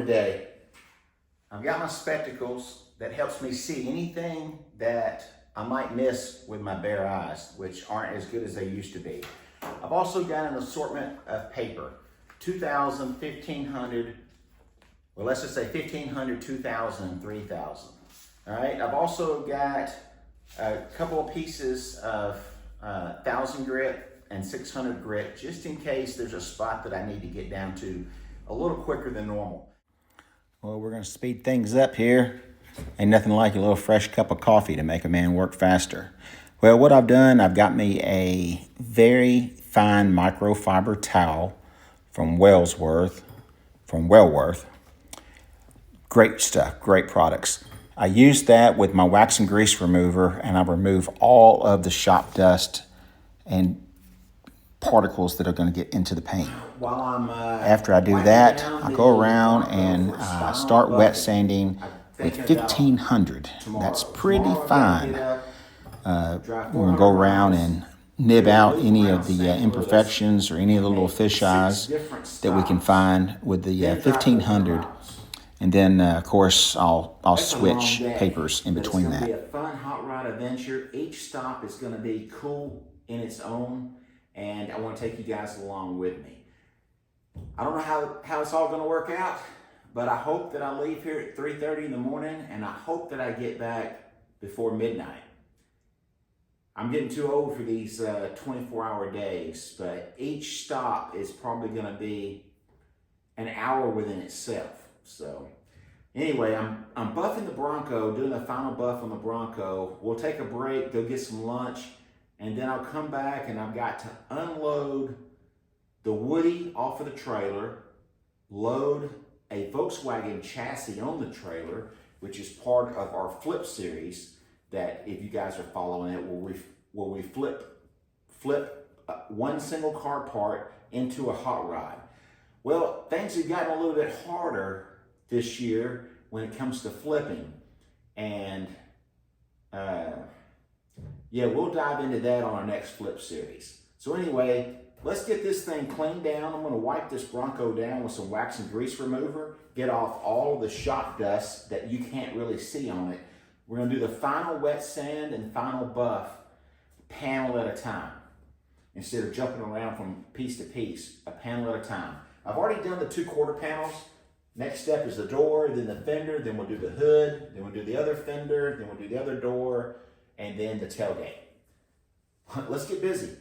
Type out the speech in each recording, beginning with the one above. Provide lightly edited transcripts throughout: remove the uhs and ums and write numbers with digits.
today. I've got my spectacles that helps me see anything that I might miss with my bare eyes, which aren't as good as they used to be. I've also got an assortment of paper, 2,000, 1,500, well, let's just say 1,500, 2,000, and 3,000. All right, I've also got a couple of pieces of 1,000 grit and 600 grit, just in case there's a spot that I need to get down to a little quicker than normal. Well, we're gonna speed things up here. Ain't nothing like a little fresh cup of coffee to make a man work faster. Well, what I've done, I've got me a very fine microfiber towel from Wellworth. Great stuff, great products. I use that with my wax and grease remover, and I remove all of the shop dust and particles that are going to get into the paint. After I do that, I go around and start wet sanding with 1,500. That's pretty fine. We're going to go around and nib out any of the imperfections or any of the little fish eyes that we can find with the 1,500. And then, of course, I'll switch papers in between that. It's going to be a fun hot rod adventure. Each stop is going to be cool in its own, and I want to take you guys along with me. I don't know how it's all going to work out, but I hope that I leave here at 3:30 in the morning, and I hope that I get back before midnight. I'm getting too old for these 24-hour days, but each stop is probably going to be an hour within itself. So anyway, I'm buffing the Bronco, doing the final buff on the Bronco. We'll take a break, go get some lunch, and then I'll come back and I've got to unload the Woody off of the trailer, load a Volkswagen chassis on the trailer, which is part of our flip series that, if you guys are following it, where we flip one single car part into a hot rod. Well, things have gotten a little bit harder this year when it comes to flipping, and yeah, we'll dive into that on our next flip series. So anyway, let's get this thing cleaned down. I'm going to wipe this Bronco down with some wax and grease remover, get off all of the shop dust that you can't really see on it. We're going to do the final wet sand and final buff, panel at a time. Instead of jumping around from piece to piece, a panel at a time. I've already done the 2/4 panels. Next step is the door, then the fender, then we'll do the hood, then we'll do the other fender, then we'll do the other door, and then the tailgate. Let's get busy.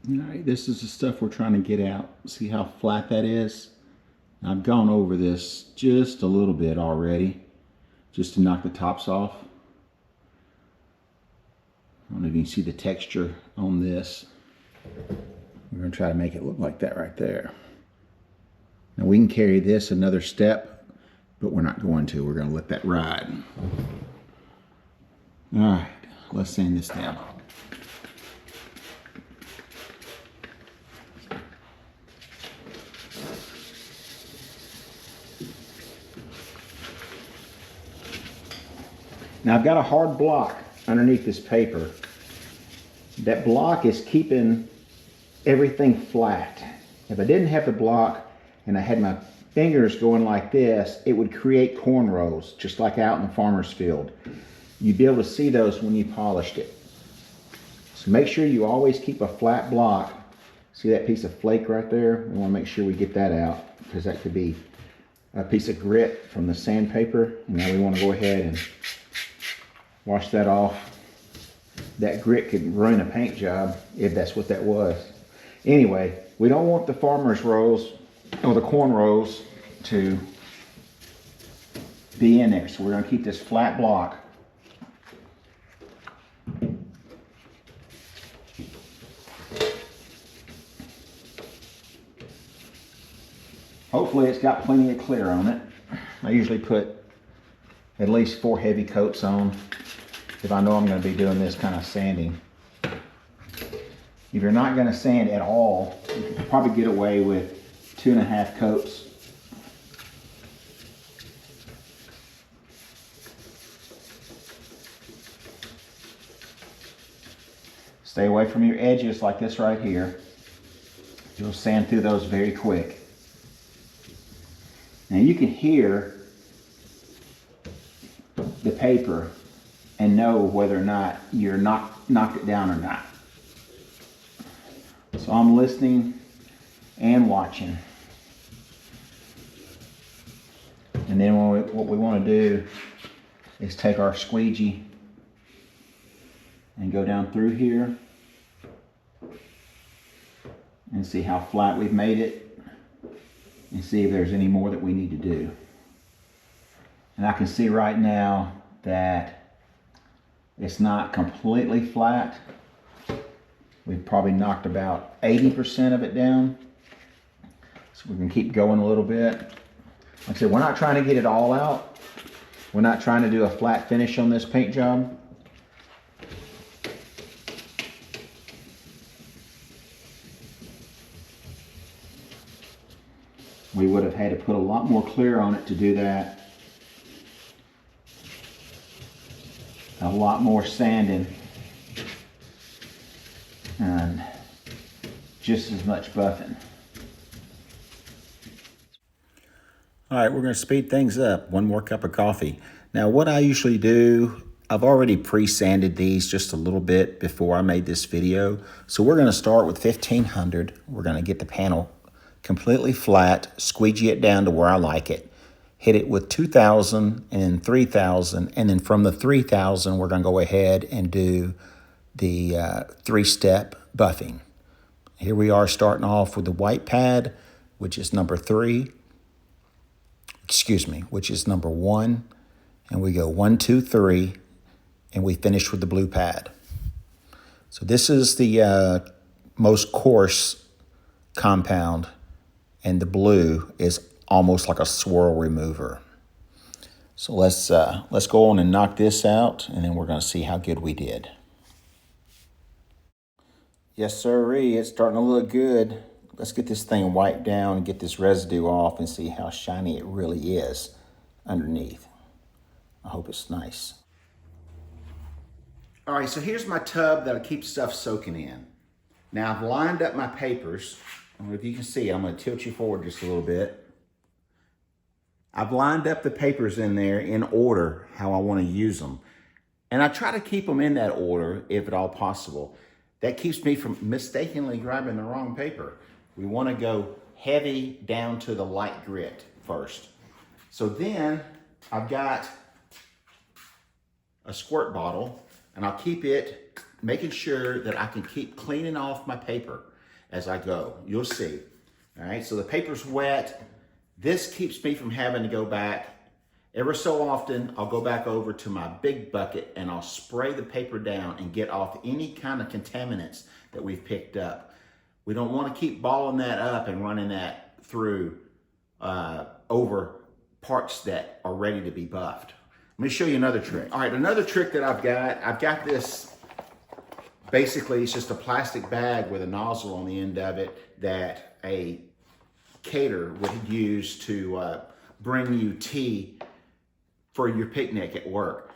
All right, this is the stuff we're trying to get out. See how flat that is? I've gone over this just a little bit already, just to knock the tops off. I don't know if you can see the texture on this. We're going to try to make it look like that right there. Now we can carry this another step, but we're not going to. We're going to let that ride. All right, let's sand this down. Now I've got a hard block underneath this paper. That block is keeping everything flat. If I didn't have the block and I had my fingers going like this, it would create cornrows, just like out in the farmer's field. You'd be able to see those when you polished it. So make sure you always keep a flat block. See that piece of flake right there? We want to make sure we get that out, because that could be a piece of grit from the sandpaper. Now we want to go ahead and wash that off. That grit could ruin a paint job if that's what that was. Anyway, we don't want the farmer's rows or the corn rows to be in there. So we're going to keep this flat block. Hopefully it's got plenty of clear on it. I usually put at least 4 heavy coats on. because I know I'm going to be doing this kind of sanding. If you're not going to sand at all, you can probably get away with 2.5 coats. Stay away from your edges like this right here. You'll sand through those very quick. Now you can hear the paper and know whether or not you're knocked it down or not. So I'm listening and watching. And then what we want to do is take our squeegee and go down through here and see how flat we've made it and see if there's any more that we need to do. And I can see right now that it's not completely flat. We've probably knocked about 80% of it down. So we can keep going a little bit. Like I said, we're not trying to get it all out. We're not trying to do a flat finish on this paint job. We would have had to put a lot more clear on it to do that. A lot more sanding. And just as much buffing. All right, we're going to speed things up. One more cup of coffee. Now, what I usually do, I've already pre-sanded these just a little bit before I made this video. So we're going to start with 1500. We're going to get the panel completely flat, squeegee it down to where I like it, hit it with 2000 and then 3000, and then from the 3000 we're going to go ahead and do the 3-step buffing. Here we are starting off with the white pad, which is number 3, which is number 1, and we go 1, 2, 3, and we finish with the blue pad. So this is the most coarse compound, and the blue is almost like a swirl remover. So let's go on and knock this out, and then we're going to see how good we did. Yes, sirree, it's starting to look good. Let's get this thing wiped down and get this residue off and see how shiny it really is underneath. I hope it's nice. All right, so here's my tub that'll keep stuff soaking in. Now I've lined up my papers. I don't know if you can see, I'm going to tilt you forward just a little bit. I've lined up the papers in there in order how I want to use them. And I try to keep them in that order if at all possible. That keeps me from mistakenly grabbing the wrong paper. We want to go heavy down to the light grit first. So then I've got a squirt bottle, and I'll keep it, making sure that I can keep cleaning off my paper as I go. You'll see. All right, so the paper's wet. This keeps me from having to go back. Ever so often, I'll go back over to my big bucket and I'll spray the paper down and get off any kind of contaminants that we've picked up. We don't want to keep balling that up and running that through over parts that are ready to be buffed. Let me show you another trick. All right, another trick that I've got this, basically it's just a plastic bag with a nozzle on the end of it that a caterer would use to bring you tea for your picnic at work.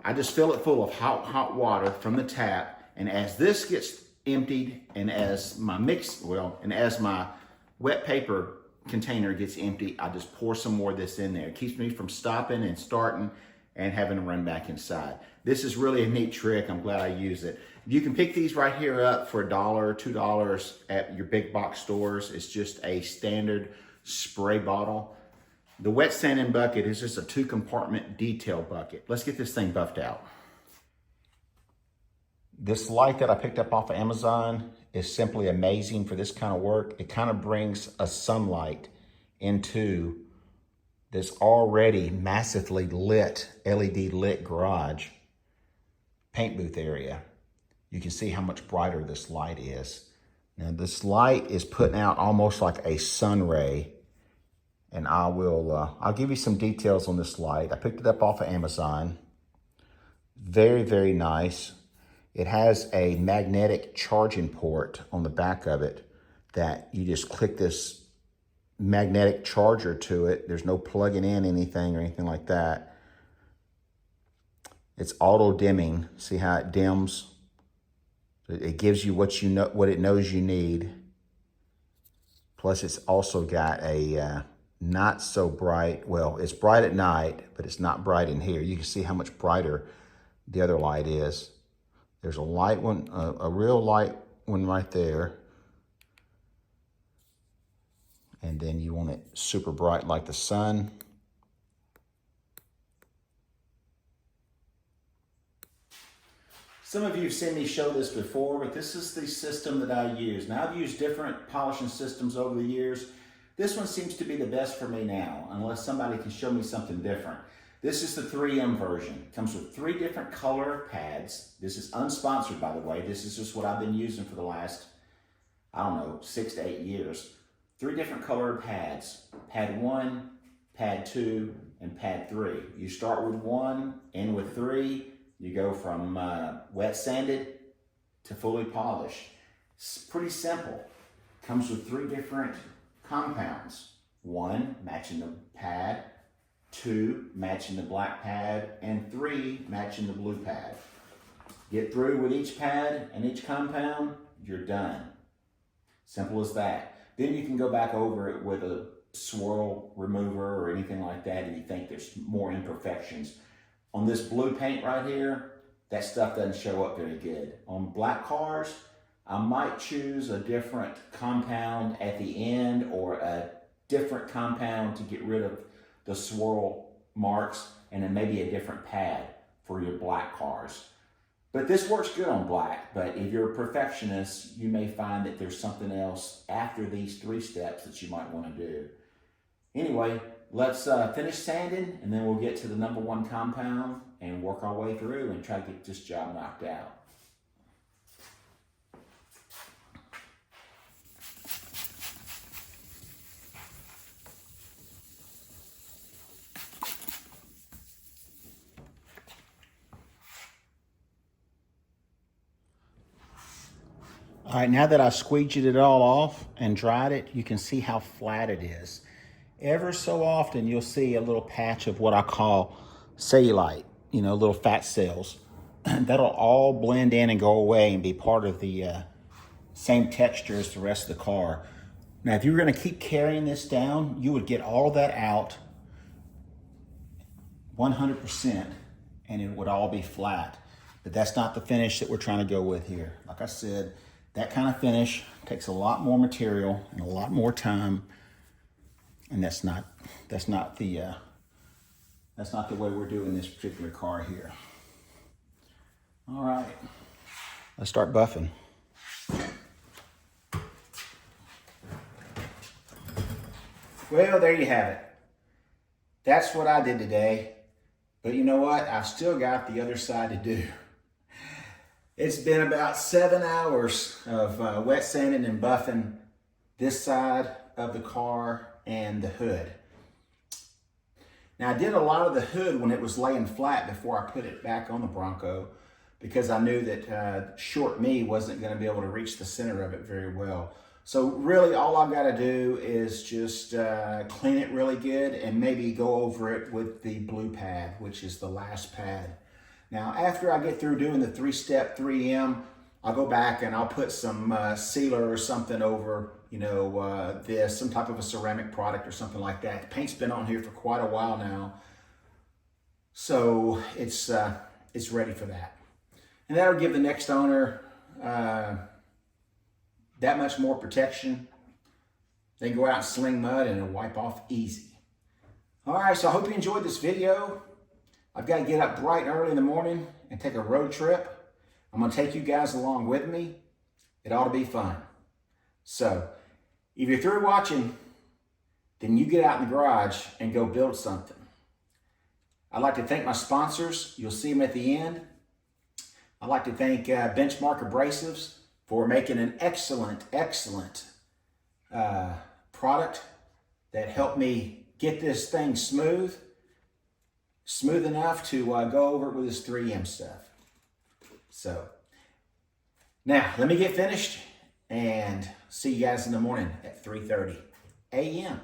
I just fill it full of hot water from the tap, and as this gets emptied and as my wet paper container gets empty, I just pour some more of this in there. It keeps me from stopping and starting and having to run back inside. This is really a neat trick. I'm glad I use it. You can pick these right here up for $1, $2 at your big box stores. It's just a standard spray bottle. The wet sanding bucket is just a 2-compartment detail bucket. Let's get this thing buffed out. This light that I picked up off of Amazon is simply amazing for this kind of work. It kind of brings a sunlight into this already massively lit, LED lit garage paint booth area. You can see how much brighter this light is. Now this light is putting out almost like a sun ray, and I'll give you some details on this light. I picked it up off of Amazon. Very, very nice. It has a magnetic charging port on the back of it that you just click this magnetic charger to it. There's no plugging in anything or anything like that. It's auto dimming. See how it dims? It gives you what it knows you need. Plus, it's also got a not so bright. Well, it's bright at night, but it's not bright in here. You can see how much brighter the other light is. There's a light one, a real light one right there. And then you want it super bright like the sun. Some of you have seen me show this before, but this is the system that I use. Now, I've used different polishing systems over the years. This one seems to be the best for me now, unless somebody can show me something different. This is the 3M version. It comes with 3 different color pads. This is unsponsored, by the way. This is just what I've been using for the last, I don't know, 6 to 8 years. 3 different colored pads. Pad 1, pad 2, and pad 3. You start with 1, end with 3. You go from wet sanded to fully polished. It's pretty simple. Comes with 3 different compounds. 1, matching the pad. 2, matching the black pad. And 3, matching the blue pad. Get through with each pad and each compound, you're done. Simple as that. Then you can go back over it with a swirl remover or anything like that if you think there's more imperfections. On this blue paint right here, that stuff doesn't show up very good. On black cars, I might choose a different compound at the end or a different compound to get rid of the swirl marks, and then maybe a different pad for your black cars. But this works good on black, but if you're a perfectionist, you may find that there's something else after these 3 steps that you might want to do. Anyway, let's finish sanding, and then we'll get to the number 1 compound and work our way through and try to get this job knocked out. All right, now that I've squeegeed it all off and dried it, you can see how flat it is. Ever so often, you'll see a little patch of what I call cellulite, little fat cells. That'll all blend in and go away and be part of the same texture as the rest of the car. Now, if you were gonna keep carrying this down, you would get all that out 100% and it would all be flat. But that's not the finish that we're trying to go with here. Like I said, that kind of finish takes a lot more material and a lot more time, and that's not the way we're doing this particular car here. All right, let's start buffing. Well, there you have it. That's what I did today. But you know what? I've still got the other side to do. It's been about 7 hours of wet sanding and buffing this side of the car and the hood. Now, I did a lot of the hood when it was laying flat before I put it back on the Bronco because I knew that short me wasn't going to be able to reach the center of it very well. So really all I've got to do is just clean it really good and maybe go over it with the blue pad, which is the last pad. Now, after I get through doing the 3-step 3M, I'll go back and I'll put some sealer or something over, this, some type of a ceramic product or something like that. The paint's been on here for quite a while now, so it's ready for that. And that'll give the next owner that much more protection. They can go out and sling mud and it'll wipe off easy. All right, so I hope you enjoyed this video. I've got to get up bright and early in the morning and take a road trip. I'm going to take you guys along with me. It ought to be fun. So, if you're through watching, then you get out in the garage and go build something. I'd like to thank my sponsors. You'll see them at the end. I'd like to thank Benchmark Abrasives for making an excellent product that helped me get this thing smooth. smooth enough to go over it with this 3M stuff. So now let me get finished and see you guys in the morning at 3:30 a.m.